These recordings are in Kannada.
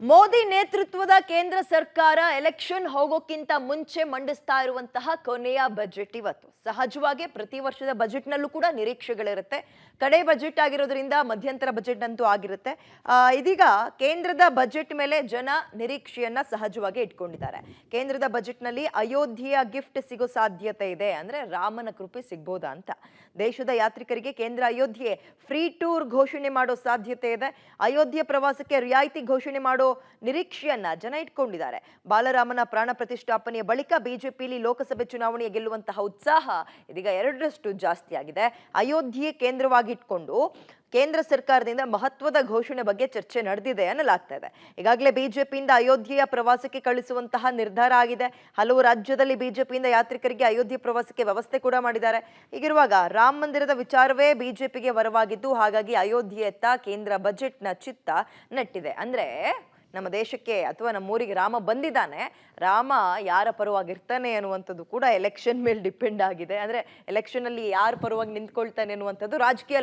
ಮೋದಿ ನೇತೃತ್ವದ ಕೇಂದ್ರ ಸರ್ಕಾರ ಎಲೆಕ್ಷನ್ ಹೋಗೋಕ್ಕಿಂತ ಮುಂಚೆ ಮಂಡಿಸ್ತಾ ಇರುವಂತಹ ಕೊನೆಯ ಬಜೆಟ್ ಇವತ್ತು. ಸಹಜವಾಗಿ ಪ್ರತಿ ವರ್ಷದ ಬಜೆಟ್ನಲ್ಲೂ ಕೂಡ ನಿರೀಕ್ಷೆಗಳಿರುತ್ತೆ. ಕಡೆ ಬಜೆಟ್ ಆಗಿರೋದ್ರಿಂದ ಮಧ್ಯಂತರ ಬಜೆಟ್ ಅಂತೂ ಆಗಿರುತ್ತೆ. ಇದೀಗ ಕೇಂದ್ರದ ಬಜೆಟ್ ಮೇಲೆ ಜನ ನಿರೀಕ್ಷೆಯನ್ನ ಸಹಜವಾಗಿ ಇಟ್ಕೊಂಡಿದ್ದಾರೆ. ಕೇಂದ್ರದ ಬಜೆಟ್ನಲ್ಲಿ ಅಯೋಧ್ಯೆಯ ಗಿಫ್ಟ್ ಸಿಗೋ ಸಾಧ್ಯತೆ ಇದೆ, ಅಂದ್ರೆ ರಾಮನ ಕೃಪೆ ಸಿಗ್ಬೋದಾ ಅಂತ. ದೇಶದ ಯಾತ್ರಿಕರಿಗೆ ಕೇಂದ್ರ ಅಯೋಧ್ಯೆ ಫ್ರೀ ಟೂರ್ ಘೋಷಣೆ ಮಾಡೋ ಸಾಧ್ಯತೆ ಇದೆ. ಅಯೋಧ್ಯೆ ಪ್ರವಾಸಕ್ಕೆ ರಿಯಾಯಿತಿ ಘೋಷಣೆ ಮಾಡೋ ನಿರೀಕ್ಷೆಯನ್ನ ಜನ ಇಟ್ಕೊಂಡಿದ್ದಾರೆ. ಬಾಲರಾಮನ ಪ್ರಾಣ ಪ್ರತಿಷ್ಠಾಪನೆಯ ಬಳಿಕ ಬಿಜೆಪಿಯಲ್ಲಿ ಲೋಕಸಭೆ ಚುನಾವಣೆಯ ಗೆಲ್ಲುವಂತಹ ಉತ್ಸಾಹ ಇದೀಗ 2ರಷ್ಟು ಜಾಸ್ತಿ ಆಗಿದೆ. ಅಯೋಧ್ಯೆ ಕೇಂದ್ರವಾಗಿ ಇಟ್ಕೊಂಡು ಕೇಂದ್ರ ಸರ್ಕಾರದಿಂದ ಮಹತ್ವದ ಘೋಷಣೆ ಬಗ್ಗೆ ಚರ್ಚೆ ನಡೆದಿದೆ ಅನ್ನಲಾಗ್ತಾ ಇದೆ. ಈಗಾಗಲೇ ಬಿಜೆಪಿಯಿಂದ ಅಯೋಧ್ಯೆಯ ಪ್ರವಾಸಕ್ಕೆ ಕಳಿಸುವಂತಹ ನಿರ್ಧಾರ ಆಗಿದೆ. ಹಲವು ರಾಜ್ಯದಲ್ಲಿ ಬಿಜೆಪಿಯಿಂದ ಯಾತ್ರಿಕರಿಗೆ ಅಯೋಧ್ಯೆ ಪ್ರವಾಸಕ್ಕೆ ವ್ಯವಸ್ಥೆ ಕೂಡ ಮಾಡಿದ್ದಾರೆ. ಹೀಗಿರುವಾಗ ರಾಮ ಮಂದಿರದ ವಿಚಾರವೇ ಬಿಜೆಪಿಗೆ ವರವಾಗಿದ್ದು, ಹಾಗಾಗಿ ಅಯೋಧ್ಯೆಯತ್ತ ಕೇಂದ್ರ ಬಜೆಟ್ನ ಚಿತ್ತ ನೆಟ್ಟಿದೆ. ಅಂದ್ರೆ ನಮ್ಮ ದೇಶಕ್ಕೆ ಅಥವಾ ನಮ್ಮೂರಿಗೆ ರಾಮ ಬಂದಿದ್ದಾನೆ, ರಾಮ ಯಾರ ಪರವಾಗಿರ್ತಾನೆ ಅನ್ನುವಂಥದ್ದು ಕೂಡ ಎಲೆಕ್ಷನ್ ಮೇಲೆ ಡಿಪೆಂಡ್ ಆಗಿದೆ. ಅಂದರೆ ಎಲೆಕ್ಷನಲ್ಲಿ ಯಾರ ಪರವಾಗಿ ನಿಂತ್ಕೊಳ್ತಾನೆ ಅನ್ನುವಂಥದ್ದು ರಾಜಕೀಯ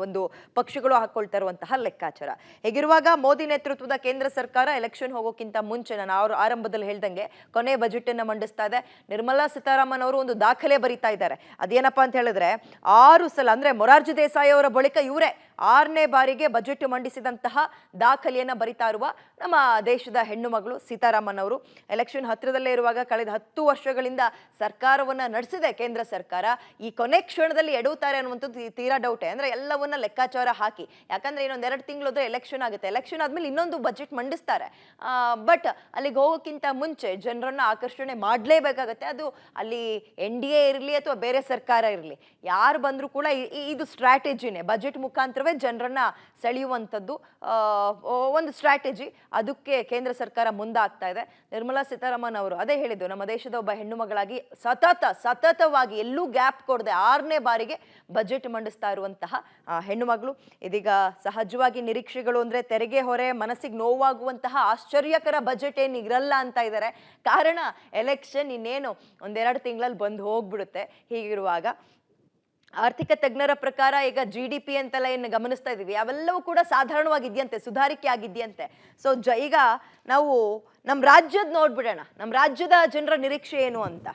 ಒಂದು ಪಕ್ಷಗಳು ಹಾಕೊಳ್ತಾ ಇರುವಂತಹ ಲೆಕ್ಕಾಚಾರ. ಹೀಗಿರುವಾಗ ಮೋದಿ ನೇತೃತ್ವದ ಕೇಂದ್ರ ಸರ್ಕಾರ ಎಲೆಕ್ಷನ್ ಹೋಗೋಕ್ಕಿಂತ ಮುಂಚೆ ನಾನು ಆರಂಭದಲ್ಲಿ ಹೇಳ್ದಂಗೆ ಕೊನೆ ಬಜೆಟ್ ಅನ್ನ ಮಂಡಿಸ್ತಾ ಇದೆ. ನಿರ್ಮಲಾ ಸೀತಾರಾಮನ್ ಅವರು ಒಂದು ದಾಖಲೆ ಬರೀತಾ ಇದ್ದಾರೆ. ಅದೇನಪ್ಪಾ ಅಂತ ಹೇಳಿದ್ರೆ 6 ಸಲ ಅಂದ್ರೆ ಮೊರಾರ್ಜಿ ದೇಸಾಯಿ ಅವರ ಬಳಿಕ ಇವರೇ 6ನೇ ಬಾರಿಗೆ ಬಜೆಟ್ ಮಂಡಿಸಿದಂತಹ ದಾಖಲೆಯನ್ನ ಬರಿತಾ ಇರುವ ನಮ್ಮ ದೇಶದ ಹೆಣ್ಣು ಮಗಳು ಸೀತಾರಾಮನ್ ಅವರು. ಎಲೆಕ್ಷನ್ ಹತ್ತಿರದಲ್ಲೇ ಇರುವಾಗ ಕಳೆದ 10 ವರ್ಷಗಳಿಂದ ಸರ್ಕಾರವನ್ನ ನಡೆಸಿದೆ ಕೇಂದ್ರ ಸರ್ಕಾರ. ಈ ಕೊನೆ ಕ್ಷಣದಲ್ಲಿ ಎಡುತ್ತಾರೆ ಅನ್ನುವಂಥದ್ದು ತೀರಾ ಡೌಟೆ. ಅಂದ್ರೆ ಎಲ್ಲವನ್ನ ಲೆಕ್ಕಾಚಾರ ಹಾಕಿ, ಯಾಕಂದ್ರೆ ಇನ್ನೊಂದು 2 ತಿಂಗಳೋದ್ರೆ ಎಲೆಕ್ಷನ್ ಆಗುತ್ತೆ. ಎಲೆಕ್ಷನ್ ಆದ್ಮೇಲೆ ಇನ್ನೊಂದು ಬಜೆಟ್ ಮಂಡಿಸ್ತಾರೆ. ಬಟ್ ಅಲ್ಲಿಗೆ ಹೋಗೋಕ್ಕಿಂತ ಮುಂಚೆ ಜನರನ್ನ ಆಕರ್ಷಣೆ ಮಾಡಲೇಬೇಕಾಗತ್ತೆ. ಅದು ಅಲ್ಲಿ NDA ಇರಲಿ ಅಥವಾ ಬೇರೆ ಸರ್ಕಾರ ಇರಲಿ, ಯಾರು ಬಂದರೂ ಕೂಡ ಇದು ಸ್ಟ್ರಾಟಜಿನೇ. ಬಜೆಟ್ ಮುಖಾಂತರವೇ ಜನರನ್ನ ಸೆಳೆಯುವಂಥದ್ದು ಒಂದು ಸ್ಟ್ರಾಟಜಿ. ಅದಕ್ಕೆ ಕೇಂದ್ರ ಸರ್ಕಾರ ಮುಂದಾಗ್ತಾ ಇದೆ. ನಿರ್ಮಲಾ ಸೀತಾರಾಮನ್ ಅವರು ಅದೇ ಹೇಳಿದ್ದು, ನಮ್ಮ ದೇಶದ ಒಬ್ಬ ಹೆಣ್ಣು ಮಗಳಾಗಿ ಸತತವಾಗಿ ಎಲ್ಲೂ ಗ್ಯಾಪ್ ಕೊಡದೆ 6ನೇ ಬಾರಿಗೆ ಬಜೆಟ್ ಮಂಡಿಸ್ತಾ ಇರುವಂತಹ ಹೆಣ್ಣು ಮಗಳು. ಇದೀಗ ಸಹಜವಾಗಿ ನಿರೀಕ್ಷೆಗಳು ಅಂದ್ರೆ ತೆರಿಗೆ ಹೊರೆ, ಮನಸ್ಸಿಗೆ ನೋವಾಗುವಂತಹ ಆಶ್ಚರ್ಯಕರ ಬಜೆಟ್ ಏನು ಇರಲ್ಲ ಅಂತ ಇದ್ದಾರೆ. ಕಾರಣ ಎಲೆಕ್ಷನ್ ಇನ್ನೇನು 1-2 ತಿಂಗಳಲ್ಲಿ ಬಂದು ಹೋಗ್ಬಿಡುತ್ತೆ. ಹೀಗಿರುವಾಗ ಆರ್ಥಿಕ ತಜ್ಞರ ಪ್ರಕಾರ ಈಗ GDP ಅಂತೆಲ್ಲ ಏನು ಗಮನಿಸ್ತಾ ಇದೀವಿ, ಅವೆಲ್ಲವೂ ಕೂಡ ಸಾಧಾರಣವಾಗಿದೆಯಂತೆ, ಸುಧಾರಿಕೆ ಆಗಿದೆಯಂತೆ. ಸೊ ಈಗ ನಾವು ನಮ್ಮ ರಾಜ್ಯದ ನೋಡ್ಬಿಡೋಣ, ನಮ್ಮ ರಾಜ್ಯದ ಜನರ ನಿರೀಕ್ಷೆ ಏನು ಅಂತ.